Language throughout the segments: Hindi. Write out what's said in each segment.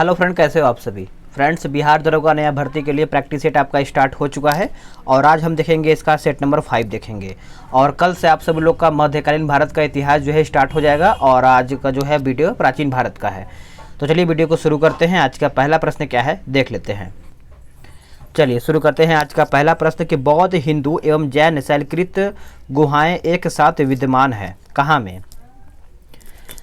हेलो फ्रेंड, कैसे हो आप सभी। फ्रेंड्स, बिहार दरोगा नया भर्ती के लिए प्रैक्टिस सेट आपका स्टार्ट हो चुका है और आज हम देखेंगे इसका सेट नंबर 5 देखेंगे। और कल से आप सभी लोग का मध्यकालीन भारत का इतिहास जो है स्टार्ट हो जाएगा और आज का जो है वीडियो प्राचीन भारत का है। तो चलिए वीडियो को शुरू करते हैं। आज का पहला प्रश्न क्या है देख लेते हैं। चलिए शुरू करते हैं। आज का पहला प्रश्न कि बौद्ध, हिंदू एवं जैन शैलकृत गुहाएं एक साथ विद्यमान है कहाँ में।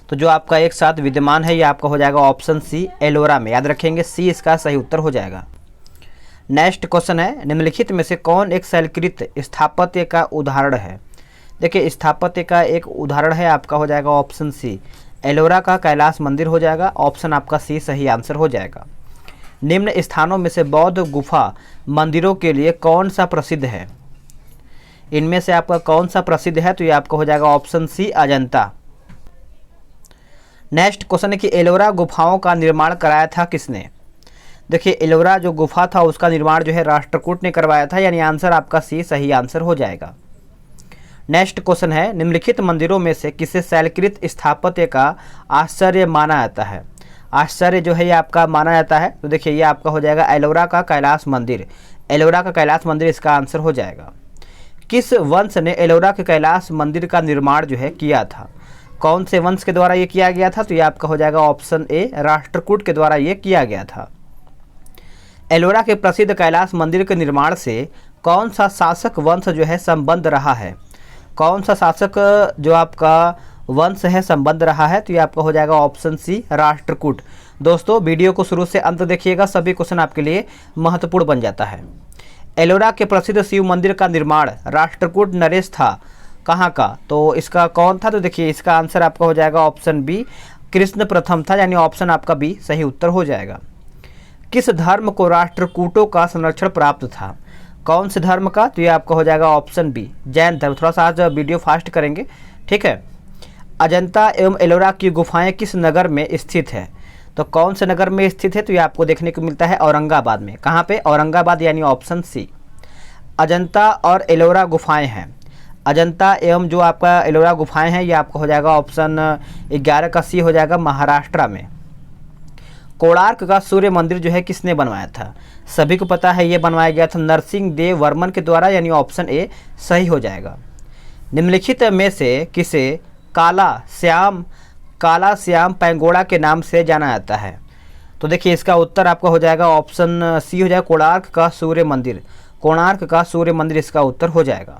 तो जो आपका एक साथ विद्यमान है ये आपका हो जाएगा ऑप्शन सी, एलोरा में। याद रखेंगे, सी इसका सही उत्तर हो जाएगा। नेक्स्ट क्वेश्चन है, निम्नलिखित में से कौन एक शैलकृत स्थापत्य का उदाहरण है। देखिए, स्थापत्य का एक उदाहरण है आपका हो जाएगा ऑप्शन सी, एलोरा का कैलाश मंदिर हो जाएगा। ऑप्शन आपका सी सही आंसर हो जाएगा। निम्न स्थानों में से बौद्ध गुफा मंदिरों के लिए कौन सा प्रसिद्ध है। इनमें से आपका कौन सा प्रसिद्ध है, तो ये आपका हो जाएगा option C, Ajanta. Next question है कि एलोरा गुफाओं का निर्माण कराया था किसने। देखिए, एलोरा जो गुफा था उसका निर्माण जो है राष्ट्रकूट ने करवाया था, यानी आंसर आपका सी सही आंसर हो जाएगा। नेक्स्ट क्वेश्चन है, निम्नलिखित मंदिरों में से किसे शैलकृत स्थापत्य का आश्चर्य माना जाता है। आश्चर्य जो है ये आपका माना जाता है, तो देखिए ये आपका हो जाएगा एलोरा का कैलाश मंदिर। एलोरा का कैलाश मंदिर इसका आंसर हो जाएगा। किस वंश ने एलोरा के कैलाश मंदिर का निर्माण जो है किया था। कौन से वंश के द्वारा ये किया गया था, तो ये आपका हो जाएगा ऑप्शन ए, राष्ट्रकूट के द्वारा ये किया गया था। एलोरा के प्रसिद्ध कैलाश मंदिर के निर्माण से कौन सा शासक वंश जो है संबंध रहा है। कौन सा शासक जो आपका वंश है संबंध रहा है, तो ये आपका हो जाएगा ऑप्शन सी, राष्ट्रकूट। दोस्तों, वीडियो को शुरू से अंत देखिएगा, सभी क्वेश्चन आपके लिए महत्वपूर्ण बन जाता है। एलोरा के प्रसिद्ध शिव मंदिर का निर्माण राष्ट्रकूट नरेश था कहाँ का, तो इसका कौन था, तो देखिए इसका आंसर आपका हो जाएगा ऑप्शन बी, कृष्ण प्रथम था, यानी ऑप्शन आपका बी सही उत्तर हो जाएगा। किस धर्म को राष्ट्रकूटों का संरक्षण प्राप्त था। कौन से धर्म का, तो ये आपका हो जाएगा ऑप्शन बी, जैन धर्म। थोड़ा सा आज वीडियो फास्ट करेंगे, ठीक है। अजंता एवं एलोरा की गुफाएं किस नगर में स्थित है। तो कौन से नगर में स्थित है, तो ये आपको देखने को मिलता है औरंगाबाद में। कहाँ पे, औरंगाबाद, यानी ऑप्शन सी। अजंता और एलोरा गुफाएं हैं। अजंता एवं जो आपका एलोरा गुफाएं हैं ये आपका हो जाएगा ऑप्शन 11 का सी हो जाएगा, महाराष्ट्र में। कोणार्क का सूर्य मंदिर जो है किसने बनवाया था। सभी को पता है ये बनवाया गया था नरसिंह देव वर्मन के द्वारा, यानी ऑप्शन ए सही हो जाएगा। निम्नलिखित में से किसे काला श्याम पैगोडा के नाम से जाना जाता है। तो देखिए इसका उत्तर आपका हो जाएगा ऑप्शन सी हो जाएगा, कोणार्क का सूर्य मंदिर। कोणार्क का सूर्य मंदिर इसका उत्तर हो जाएगा।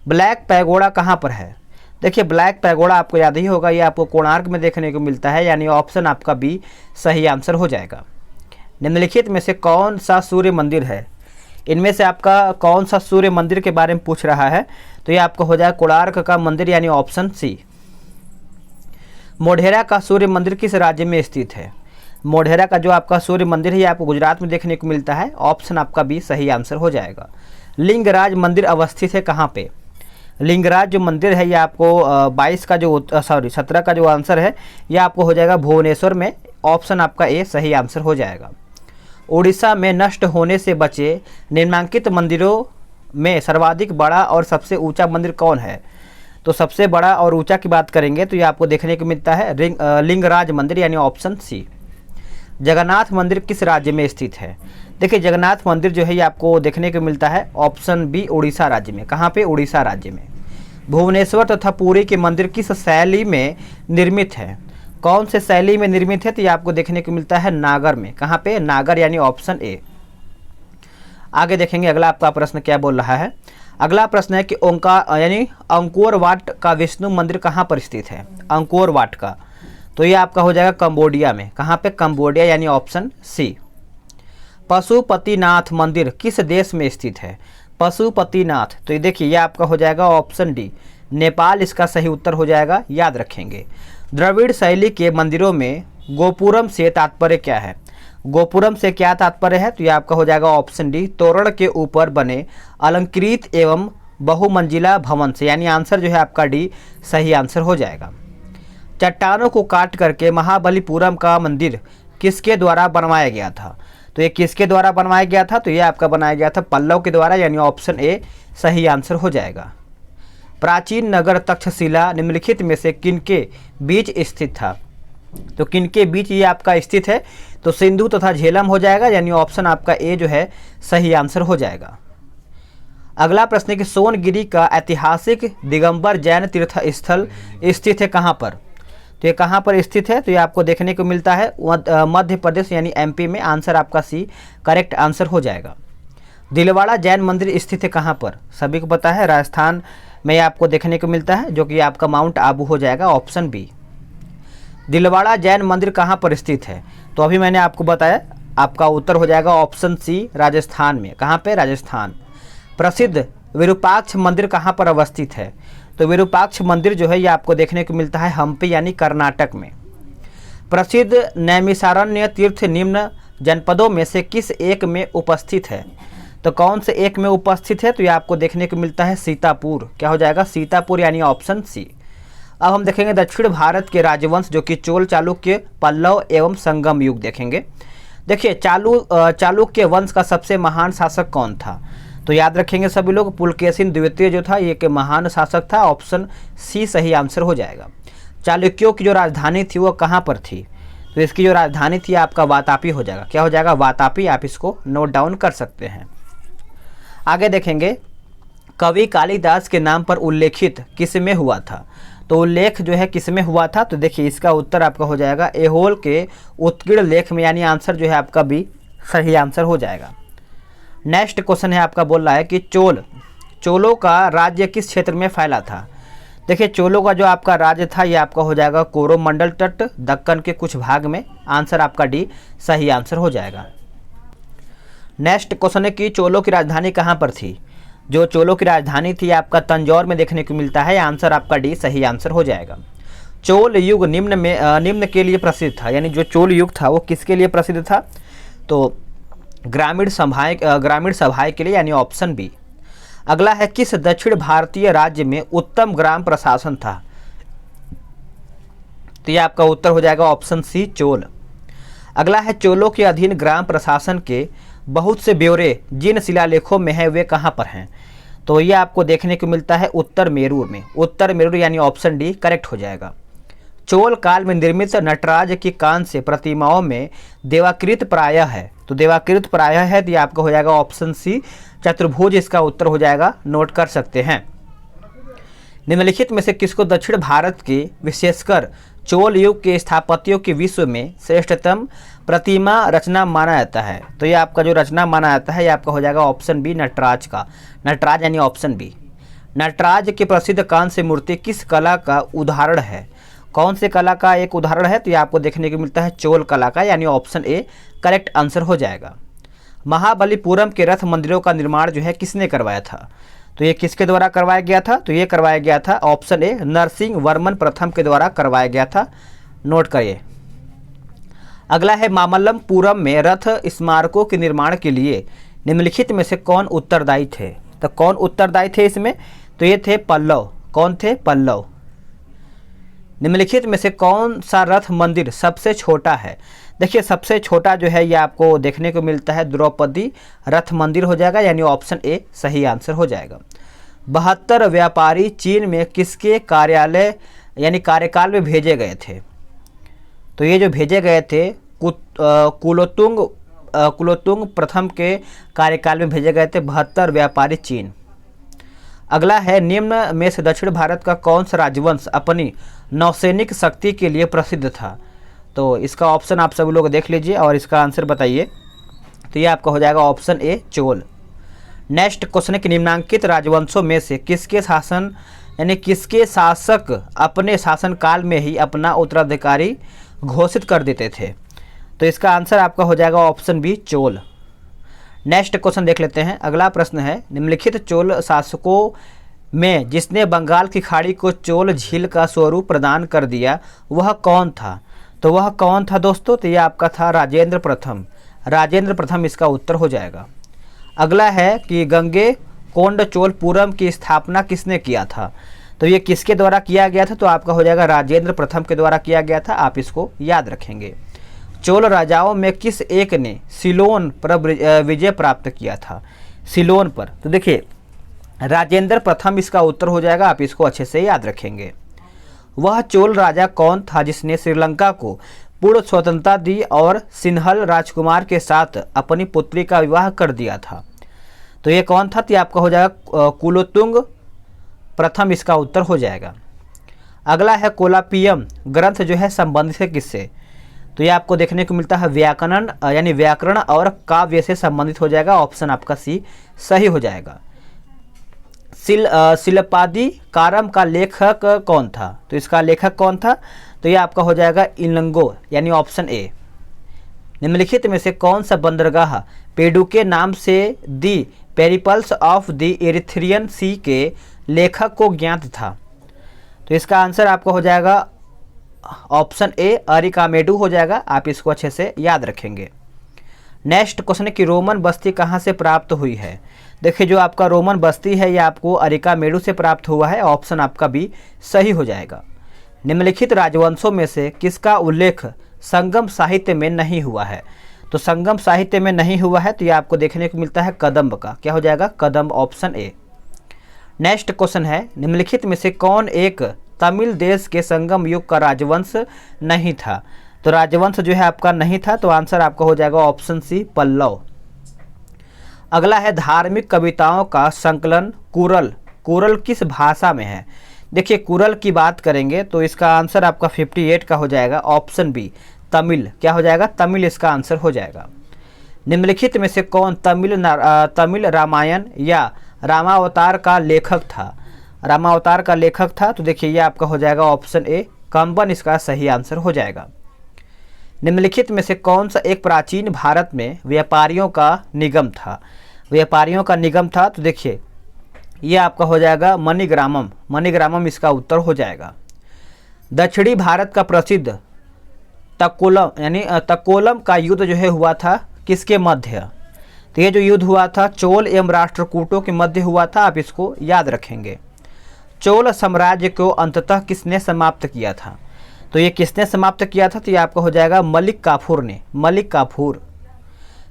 ब्लैक पैगोडा कहाँ पर है। देखिए, ब्लैक पैगोडा आपको याद ही होगा, ये आपको कोणार्क में देखने को मिलता है, यानी ऑप्शन आपका बी सही आंसर हो जाएगा। निम्नलिखित में से कौन सा सूर्य मंदिर है। इनमें से आपका कौन सा सूर्य मंदिर के बारे में पूछ रहा है, तो ये आपको हो जाएगा कोणार्क का मंदिर, यानी ऑप्शन सी। मोढेरा का सूर्य मंदिर किस राज्य में स्थित है। मोढेरा का जो आपका सूर्य मंदिर है ये आपको गुजरात में देखने को मिलता है। ऑप्शन आपका बी सही आंसर हो जाएगा। लिंगराज मंदिर अवस्थित है कहाँ पे। लिंगराज जो मंदिर है ये आपको 17 का जो आंसर है ये आपको हो जाएगा भुवनेश्वर में। ऑप्शन आपका ए सही आंसर हो जाएगा। उड़ीसा में नष्ट होने से बचे निम्नांकित मंदिरों में सर्वाधिक बड़ा और सबसे ऊंचा मंदिर कौन है। तो सबसे बड़ा और ऊंचा की बात करेंगे तो ये आपको देखने को मिलता है लिंगराज मंदिर, यानी ऑप्शन सी। जगन्नाथ मंदिर किस राज्य में स्थित है। देखिए, जगन्नाथ मंदिर जो है ये आपको देखने को मिलता है ऑप्शन बी, उड़ीसा राज्य में। कहाँ पे, उड़ीसा राज्य में। भुवनेश्वर तथा पुरी के मंदिर किस शैली में निर्मित है। कौन से शैली में निर्मित है, तो ये आपको देखने को मिलता है नागर में। कहाँ पे, नागर, यानी ऑप्शन ए। आगे देखेंगे अगला आपका प्रश्न क्या बोल रहा है। अगला प्रश्न है कि ओंकार यानी अंकोर वाट का विष्णु मंदिर कहाँ पर स्थित है। अंकोर वाट का, तो ये आपका हो जाएगा कंबोडिया में। कहाँ पे, कंबोडिया, यानी ऑप्शन सी। पशुपतिनाथ मंदिर किस देश में स्थित है। पशुपतिनाथ, तो ये देखिए ये आपका हो जाएगा ऑप्शन डी, नेपाल इसका सही उत्तर हो जाएगा। याद रखेंगे। द्रविड़ शैली के मंदिरों में गोपुरम से तात्पर्य क्या है। गोपुरम से क्या तात्पर्य है, तो ये आपका हो जाएगा ऑप्शन डी, तोरण के ऊपर बने अलंकृत एवं बहुमंजिला भवन से, यानी आंसर जो है आपका डी सही आंसर हो जाएगा। चट्टानों को काट करके महाबलीपुरम का मंदिर किसके द्वारा बनवाया गया था। तो ये किसके द्वारा बनवाया गया था, तो ये आपका बनाया गया था पल्लव के द्वारा, यानी ऑप्शन ए सही आंसर हो जाएगा। प्राचीन नगर तक्षशिला निम्नलिखित में से किनके बीच स्थित था। तो किनके बीच ये आपका स्थित है, तो सिंधु तथा झेलम हो जाएगा, यानी ऑप्शन आपका ए जो है सही आंसर हो जाएगा। अगला प्रश्न है कि सोनगिरी का ऐतिहासिक दिगंबर जैन तीर्थ स्थल स्थित है कहाँ पर। तो ये कहाँ पर स्थित है, तो ये आपको देखने को मिलता है मध्य प्रदेश यानी एमपी में। आंसर आपका सी करेक्ट आंसर हो जाएगा। दिलवाड़ा जैन मंदिर स्थित है कहाँ पर, सभी को पता है राजस्थान में आपको देखने को मिलता है, जो कि आपका माउंट आबू हो जाएगा, ऑप्शन बी। दिलवाड़ा जैन मंदिर कहाँ पर स्थित है, तो अभी मैंने आपको बताया, आपका उत्तर हो जाएगा ऑप्शन सी राजस्थान में। कहाँ पे, राजस्थान। प्रसिद्ध विरूपाक्ष मंदिर कहाँ पर अवस्थित है, तो विरूपाक्ष मंदिर जो है ये आपको देखने को मिलता है हम्पी यानी कर्नाटक में। प्रसिद्ध नैमिषारण्य तीर्थ निम्न जनपदों में से किस एक में उपस्थित है, तो कौन से एक में उपस्थित है, तो ये आपको देखने को मिलता है सीतापुर। क्या हो जाएगा, सीतापुर यानी ऑप्शन सी। अब हम देखेंगे दक्षिण भारत के राजवंश जो कि चोल, चालुक्य, पल्लव एवं संगम युग देखेंगे। देखिए चालुक्य वंश का सबसे महान शासक कौन था, तो याद रखेंगे सभी लोग, पुलकेशिन द्वितीय जो था ये एक महान शासक था, ऑप्शन सी सही आंसर हो जाएगा। चालुक्यों की जो राजधानी थी वो कहाँ पर थी, तो इसकी जो राजधानी थी आपका वातापी हो जाएगा। क्या हो जाएगा, वातापी। आप इसको नोट डाउन कर सकते हैं। आगे देखेंगे कवि कालिदास के नाम पर उल्लेखित किस में हुआ था, तो उल्लेख जो है किस में हुआ था, तो देखिए इसका उत्तर आपका हो जाएगा ऐहोल के उत्कीर्ण लेख में, यानी आंसर जो है आपका बी सही आंसर हो जाएगा। नेक्स्ट क्वेश्चन है आपका, बोल रहा है कि चोलों का राज्य किस क्षेत्र में फैला था। देखिए चोलों का जो आपका राज्य था ये आपका हो जाएगा कोरोमंडल तट, दक्कन के कुछ भाग में। आंसर आपका डी सही आंसर हो जाएगा। नेक्स्ट क्वेश्चन है कि चोलों की राजधानी कहाँ पर थी, जो चोलों की राजधानी थी आपका तंजौर में देखने को मिलता है। आंसर आपका डी सही आंसर हो जाएगा। चोल युग निम्न के लिए प्रसिद्ध था, यानी जो चोल युग था वो किसके लिए प्रसिद्ध था, तो ग्रामीण सभाएं के लिए, यानी ऑप्शन बी। अगला है किस दक्षिण भारतीय राज्य में उत्तम ग्राम प्रशासन था, तो ये आपका उत्तर हो जाएगा ऑप्शन सी चोल। अगला है चोलों के अधीन ग्राम प्रशासन के बहुत से ब्यौरे जिन शिलालेखों में है वे कहाँ पर हैं, तो ये आपको देखने को मिलता है उत्तर मेरूर में। उत्तर मेरूर यानी ऑप्शन डी करेक्ट हो जाएगा। चोल काल में निर्मित नटराज की कांस्य प्रतिमाओं में देवाकृत प्रायः है, तो देवाकृत प्रायः है, तो ये आपका हो जाएगा ऑप्शन सी चतुर्भुज। इसका उत्तर हो जाएगा, नोट कर सकते हैं। निम्नलिखित में से किसको दक्षिण भारत के विशेषकर चोल युग के स्थापत्यों के विश्व में श्रेष्ठतम प्रतिमा रचना माना जाता है, तो ये आपका जो रचना माना जाता है ये आपका हो जाएगा ऑप्शन बी नटराज का। नटराज यानी ऑप्शन बी। नटराज की प्रसिद्ध कांस्य मूर्ति किस कला का उदाहरण है, कौन से कला का एक उदाहरण है, तो ये आपको देखने को मिलता है चोल कला का, यानी ऑप्शन ए करेक्ट आंसर हो जाएगा। महाबलीपुरम के रथ मंदिरों का निर्माण जो है किसने करवाया था, तो ये किसके द्वारा करवाया गया था, तो ये करवाया गया था ऑप्शन ए नरसिंह वर्मन प्रथम के द्वारा करवाया गया था। नोट करिए। अगला है मामल्लपुरम में रथ स्मारकों के निर्माण के लिए निम्नलिखित में से कौन उत्तरदायी थे, तो कौन उत्तरदायी थे इसमें, तो ये थे पल्लव। कौन थे, पल्लव। निम्नलिखित में से कौन सा रथ मंदिर सबसे छोटा है, देखिए सबसे छोटा जो है ये आपको देखने को मिलता है द्रौपदी रथ मंदिर हो जाएगा, यानी ऑप्शन ए सही आंसर हो जाएगा। 72 व्यापारी चीन में किसके कार्यालय यानी कार्यकाल में भेजे गए थे, तो ये जो भेजे गए थे कुलोतुंग प्रथम के कार्यकाल में भेजे गए थे 72 व्यापारी चीन। अगला है निम्न में से दक्षिण भारत का कौन सा राजवंश अपनी नौसैनिक शक्ति के लिए प्रसिद्ध था, तो इसका ऑप्शन आप सभी लोग देख लीजिए और इसका आंसर बताइए, तो ये आपका हो जाएगा option A Chola. Next question है कि निम्नांकित राजवंशों में से किसके शासक अपने शासनकाल में ही अपना उत्तराधिकारी घोषित कर देते थे, तो इसका आंसर आपका हो जाएगा option B Chola. Next question देख लेते हैं। अगला प्रश्न है निम्नलिखित चोल शासकों में जिसने बंगाल की खाड़ी को चोल झील का स्वरूप प्रदान कर दिया वह कौन था, तो वह कौन था दोस्तों, तो यह आपका था राजेंद्र प्रथम। राजेंद्र प्रथम इसका उत्तर हो जाएगा। अगला है कि गंगे कोंड चोलपुरम की स्थापना किसने किया था, तो ये किसके द्वारा किया गया था, तो आपका हो जाएगा राजेंद्र प्रथम के द्वारा किया गया था। आप इसको याद रखेंगे। चोल राजाओं में किस एक ने सिलोन पर विजय प्राप्त किया था, सिलोन पर, तो देखिए राजेंद्र प्रथम इसका उत्तर हो जाएगा। आप इसको अच्छे से याद रखेंगे। वह चोल राजा कौन था जिसने श्रीलंका को पूर्ण स्वतंत्रता दी और सिंहल राजकुमार के साथ अपनी पुत्री का विवाह कर दिया था? तो ये कौन था? तो ये आपका हो जाएगा कुलोत्तुंग प्रथम, इसका उत्तर हो जाएगा। अगला है कोलापियम ग्रंथ जो है संबंधित है किससे? तो ये आपको देखने को मिलता है व्याकरण यानी व्याकरण और काव्य से संबंधित हो जाएगा। ऑप्शन आपका सी सही हो जाएगा। शिल्पादि कारम का लेखक कौन था? तो इसका लेखक कौन था? तो ये आपका हो जाएगा इलंगो यानी ऑप्शन ए। निम्नलिखित में से कौन सा बंदरगाह पेडु के नाम से दी पेरिपल्स ऑफ द एरिथ्रियन सी के लेखक को ज्ञात था? तो इसका आंसर आपका हो जाएगा ऑप्शन ए अरिकामेडू हो जाएगा। आप इसको अच्छे से याद रखेंगे। नेक्स्ट क्वेश्चन है कि रोमन बस्ती कहाँ से प्राप्त हुई है? देखिए जो आपका रोमन बस्ती है ये आपको अरिकामेडू से प्राप्त हुआ है। ऑप्शन आपका बी सही हो जाएगा। निम्नलिखित राजवंशों में से किसका उल्लेख संगम साहित्य में नहीं हुआ है? तो संगम साहित्य में नहीं हुआ है तो ये आपको देखने को मिलता है कदम्ब का। क्या हो जाएगा? कदम्ब, ऑप्शन ए। नेक्स्ट क्वेश्चन है निम्नलिखित में से कौन एक तमिल देश के संगम युग का राजवंश नहीं था? तो राजवंश जो है आपका नहीं था, तो आंसर आपका हो जाएगा ऑप्शन सी पल्लव। अगला है धार्मिक कविताओं का संकलन कुरल। कुरल किस भाषा में है? देखिए कुरल की बात करेंगे तो इसका आंसर आपका 58 का हो जाएगा। Option B Tamil. क्या हो जाएगा? तमिल इसका आंसर हो जाएगा। निम्नलिखित में से कौन तमिल रामायण या रामावतार का लेखक था? रामावतार का लेखक था तो देखिए ये आपका हो जाएगा ऑप्शन ए कंबन, इसका सही आंसर हो जाएगा। निम्नलिखित में से कौन सा एक प्राचीन भारत में व्यापारियों का निगम था? व्यापारियों का निगम था तो देखिए ये आपका हो जाएगा मणिग्रामम। मणिग्रामम इसका उत्तर हो जाएगा। दक्षिणी भारत का प्रसिद्ध तकोलम यानी तकोलम का युद्ध जो है हुआ था किसके मध्य? तो ये जो युद्ध हुआ था चोल एवं राष्ट्रकूटों के मध्य हुआ था। आप इसको याद रखेंगे। चोल साम्राज्य को अंततः किसने समाप्त किया था? तो ये किसने समाप्त किया था? तो ये आपका हो जाएगा मलिक काफूर ने। मलिक काफूर।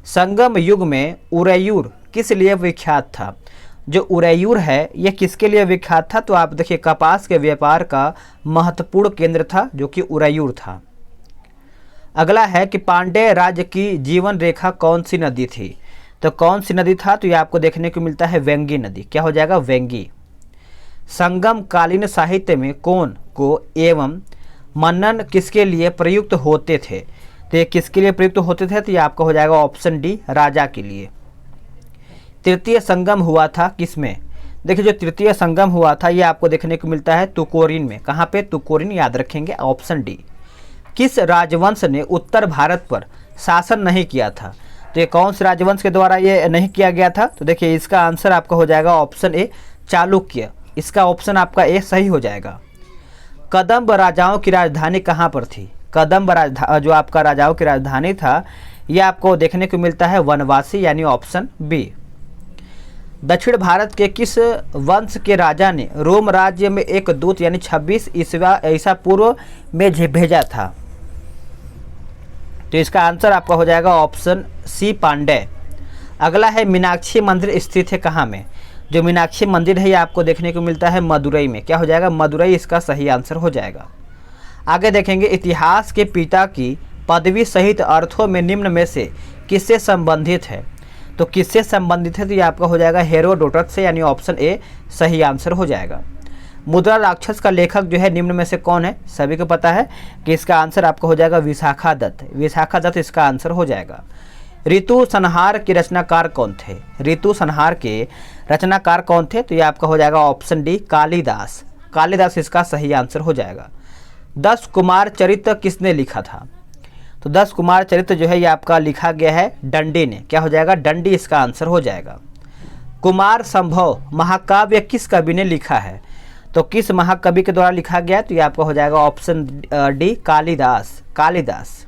संगम युग में उरैयूर किस लिए विख्यात था? जो उरैयूर है ये किसके लिए विख्यात था? तो आप देखिए कपास के व्यापार का महत्वपूर्ण केंद्र था जो कि उरैयूर था। अगला है कि पांड्य राज्य की जीवन रेखा कौन सी नदी थी? तो कौन सी नदी था? तो ये आपको देखने को मिलता है वेंगी नदी। क्या हो जाएगा? वेंगी। संगम कालीन साहित्य में कौन को एवं मनन किसके लिए प्रयुक्त होते थे? तो ये किसके लिए प्रयुक्त होते थे? तो ये आपका हो जाएगा ऑप्शन डी राजा के लिए। तृतीय संगम हुआ था किसमें? देखिए जो तृतीय संगम हुआ था ये आपको देखने को मिलता है तुकोरिन में। कहाँ पे? तुकोरिन, याद रखेंगे ऑप्शन डी। किस राजवंश ने उत्तर भारत पर शासन नहीं किया था? तो ये कौन से राजवंश के द्वारा ये नहीं किया गया था? तो देखिए इसका आंसर आपका हो जाएगा ऑप्शन ए चालुक्य। इसका ऑप्शन आपका ए सही हो जाएगा। कदम्ब राजाओं की राजधानी कहाँ पर थी? कदम्ब जो आपका राजाओं की राजधानी था ये आपको देखने को मिलता है वनवासी यानी ऑप्शन बी। दक्षिण भारत के किस वंश के राजा ने रोम राज्य में एक दूत यानी 26 ईसा पूर्व में भेजा था? तो इसका आंसर आपका हो जाएगा ऑप्शन सी पांड्य। अगला है मीनाक्षी मंदिर स्थित है कहाँ में? जो मीनाक्षी मंदिर है ये आपको देखने को मिलता है मदुरई में। क्या हो जाएगा? मदुरई इसका सही आंसर हो जाएगा। आगे देखेंगे इतिहास के पिता की पदवी सहित अर्थों में निम्न में से किससे संबंधित है? तो किससे संबंधित है? तो ये आपका हो जाएगा हेरोडोटस से यानी ऑप्शन ए सही आंसर हो जाएगा। मुद्रा राक्षस का लेखक जो है निम्न में से कौन है? सभी को पता है कि इसका आंसर आपका हो जाएगा विशाखा दत्त। विशाखा दत्त इसका आंसर हो जाएगा। ऋतु संहार के रचनाकार कौन थे? ऋतु संहार के रचनाकार कौन थे? तो ये आपका हो जाएगा ऑप्शन डी कालिदास। कालिदास इसका सही आंसर हो जाएगा। 10 कुमार चरित्र किसने लिखा था? तो 10 कुमार चरित्र जो है ये आपका लिखा गया है दंडी ने। क्या हो जाएगा? दंडी इसका आंसर हो जाएगा। कुमार संभव महाकाव्य किस कवि ने लिखा है? तो किस महाकवि के द्वारा लिखा गया? तो ये आपका हो जाएगा ऑप्शन डी कालिदास। कालिदास।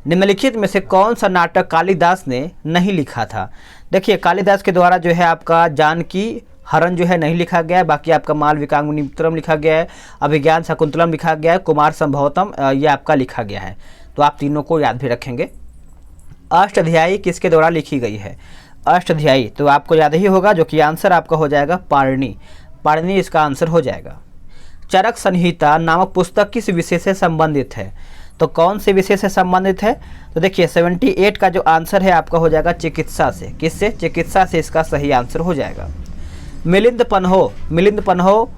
निम्नलिखित में से कौन सा नाटक कालिदास ने नहीं लिखा था? देखिए कालिदास के द्वारा जो है आपका जानकी हरण जो है नहीं लिखा गया है। बाकी आपका मालविकाग्निमित्रम लिखा गया है, अभिज्ञान शकुंतलम लिखा गया है, कुमार संभवतम ये आपका लिखा गया है। तो आप तीनों को याद भी रखेंगे। अष्टाध्यायी किसके द्वारा लिखी गई है? अष्टाध्यायी तो आपको याद ही होगा जो कि आंसर आपका हो जाएगा पाणिनि। पाणिनि इसका आंसर हो जाएगा। चरक संहिता नामक पुस्तक किस विषय से संबंधित है? तो कौन से विषय से संबंधित है? तो देखिए 78 का जो आंसर है आपका हो जाएगा चिकित्सा से। किससे? चिकित्सा से इसका सही आंसर हो जाएगा। मिलिंद पन्हो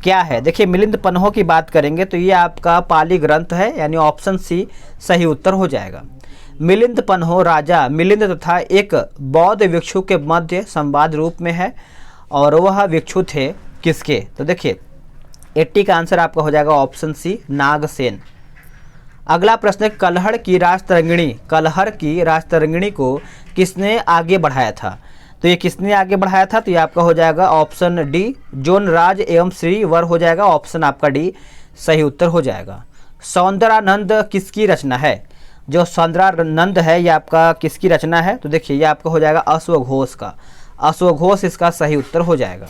क्या है? देखिए मिलिंद पन्हो की बात करेंगे तो ये आपका पाली ग्रंथ है, यानी ऑप्शन सी सही उत्तर हो जाएगा। मिलिंद पन्हो राजा मिलिंद तथा एक बौद्ध भिक्षु के मध्य संवाद रूप में है, और वह भिक्षु थे किसके? तो देखिए 80 का आंसर आपका हो जाएगा ऑप्शन सी नागसेन। अगला प्रश्न है, कलहर की राजतरंगिणी को किसने आगे बढ़ाया था? तो ये किसने आगे बढ़ाया था? तो ये आपका हो जाएगा ऑप्शन डी जोनराज एवं श्रीवर हो जाएगा। ऑप्शन आपका डी सही उत्तर हो जाएगा। सौंदरानंद किसकी रचना है? जो सौंदरानंद है ये आपका किसकी रचना है? तो देखिए ये आपका हो जाएगा अश्वघोष का। अश्वघोष इसका सही उत्तर हो जाएगा।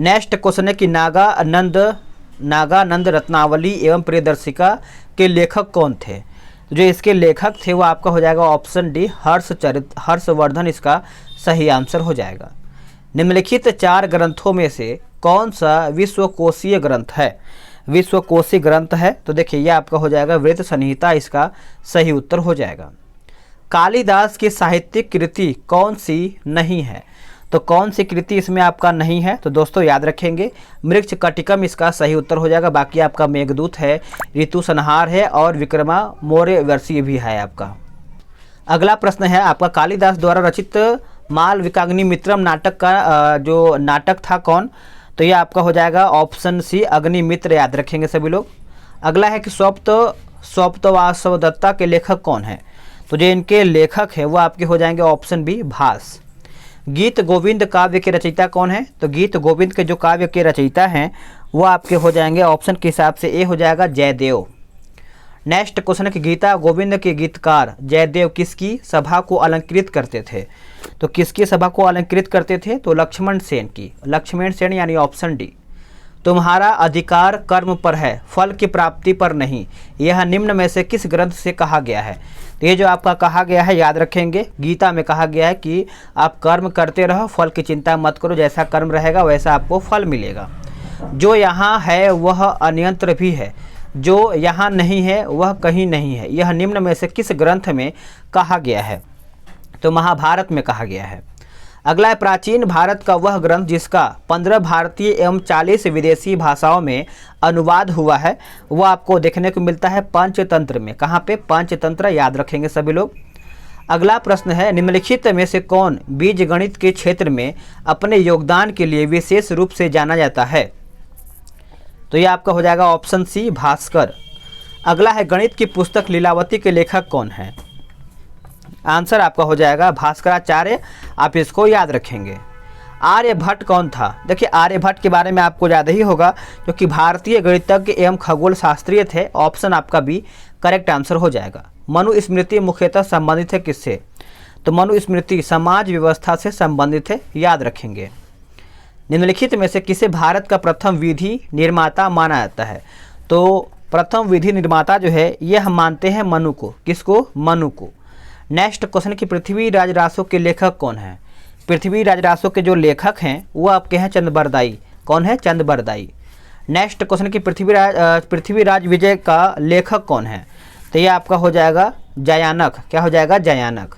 नेक्स्ट क्वेश्चन है कि नागानंद रत्नावली एवं प्रियदर्शिका के लेखक कौन थे? तो जो इसके लेखक थे वो आपका हो जाएगा ऑप्शन डी हर्षवर्धन इसका सही आंसर हो जाएगा। निम्नलिखित 4 ग्रंथों में से कौन सा विश्वकोशीय ग्रंथ है? विश्वकोशीय ग्रंथ है तो देखिए ये आपका हो जाएगा वृत्त संहिता, इसका सही उत्तर हो जाएगा। कालिदास की साहित्यिक कृति कौन सी नहीं है? तो कौन सी कृति इसमें आपका नहीं है? तो दोस्तों याद रखेंगे मृक्ष कटिकम इसका सही उत्तर हो जाएगा। बाकी आपका मेघदूत है, ऋतु संहार है और विक्रमामौर्य वर्षीय भी है आपका। अगला प्रश्न है आपका, कालिदास द्वारा रचित मालविकाग्निमित्रम नाटक का जो नाटक था कौन? तो ये आपका हो जाएगा ऑप्शन सी अग्निमित्र, याद रखेंगे सभी लोग। अगला है कि स्वप्तवासवदत्ता के लेखक कौन है? तो जो इनके लेखक है वो आपके हो जाएंगे ऑप्शन बी भास। गीत गोविंद काव्य के रचयिता कौन है? तो गीत गोविंद के जो काव्य के रचयिता हैं वो आपके हो जाएंगे ऑप्शन के हिसाब से ए हो जाएगा जयदेव। नेक्स्ट क्वेश्चन है कि गीता गोविंद के गीतकार जयदेव किसकी सभा को अलंकृत करते थे? तो किसकी सभा को अलंकृत करते थे? तो लक्ष्मण सेन की। लक्ष्मण सेन यानी ऑप्शन डी। तुम्हारा अधिकार कर्म पर है, फल की प्राप्ति पर नहीं, यह निम्न में से किस ग्रंथ से कहा गया है? तो ये जो आपका कहा गया है याद रखेंगे, गीता में कहा गया है कि आप कर्म करते रहो, फल की चिंता मत करो, जैसा कर्म रहेगा वैसा आपको फल मिलेगा। जो यहाँ है वह अन्यत्र भी है, जो यहाँ नहीं है वह कहीं नहीं है, यह निम्न में से किस ग्रंथ में कहा गया है? तो महाभारत में कहा गया है। अगला है, प्राचीन भारत का वह ग्रंथ जिसका 15 भारतीय एवं 40 विदेशी भाषाओं में अनुवाद हुआ है, वो आपको देखने को मिलता है पंचतंत्र में। कहाँ पे? पंचतंत्र, याद रखेंगे सभी लोग। अगला प्रश्न है, निम्नलिखित में से कौन बीजगणित के क्षेत्र में अपने योगदान के लिए विशेष रूप से जाना जाता है? तो ये आपका हो जाएगा ऑप्शन सी भास्कर। अगला है, गणित की पुस्तक लीलावती के लेखक कौन है? आंसर आपका हो जाएगा भास्कराचार्य, आप इसको याद रखेंगे। आर्यभट्ट कौन था? देखिए आर्यभट्ट के बारे में आपको ज़्यादा ही होगा क्योंकि भारतीय गणितज्ञ एवं खगोल शास्त्रीय थे। ऑप्शन आपका बी करेक्ट आंसर हो जाएगा। मनुस्मृति मुख्यतः संबंधित है किससे? तो मनुस्मृति समाज व्यवस्था से संबंधित है, याद रखेंगे। निम्नलिखित में से किसे भारत का प्रथम विधि निर्माता माना जाता है? तो प्रथम विधि निर्माता जो है ये हम मानते हैं मनु को। किसको? मनु को। नेक्स्ट क्वेश्चन की पृथ्वी राजरासों के लेखक कौन है? पृथ्वी राजरासों के जो लेखक हैं वो आपके हैं चंद्रबरदाई। कौन है? चंद्रबरदाई। नेक्स्ट क्वेश्चन की पृथ्वीराज विजय का लेखक कौन है? तो ये आपका हो जाएगा जयानक। क्या हो जाएगा? जयानक।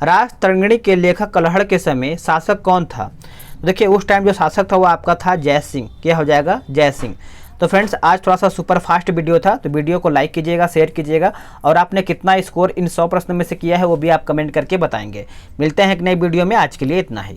राजतरंगिणी के लेखक कलहड़ के समय शासक कौन था? देखिए उस टाइम जो शासक था वो आपका था जय सिंह। क्या हो जाएगा? जय सिंह। तो फ्रेंड्स आज थोड़ा सा सुपर फास्ट वीडियो था, तो वीडियो को लाइक कीजिएगा, शेयर कीजिएगा, और आपने कितना स्कोर इन 100 प्रश्न में से किया है वो भी आप कमेंट करके बताएंगे। मिलते हैं एक नई वीडियो में, आज के लिए इतना ही।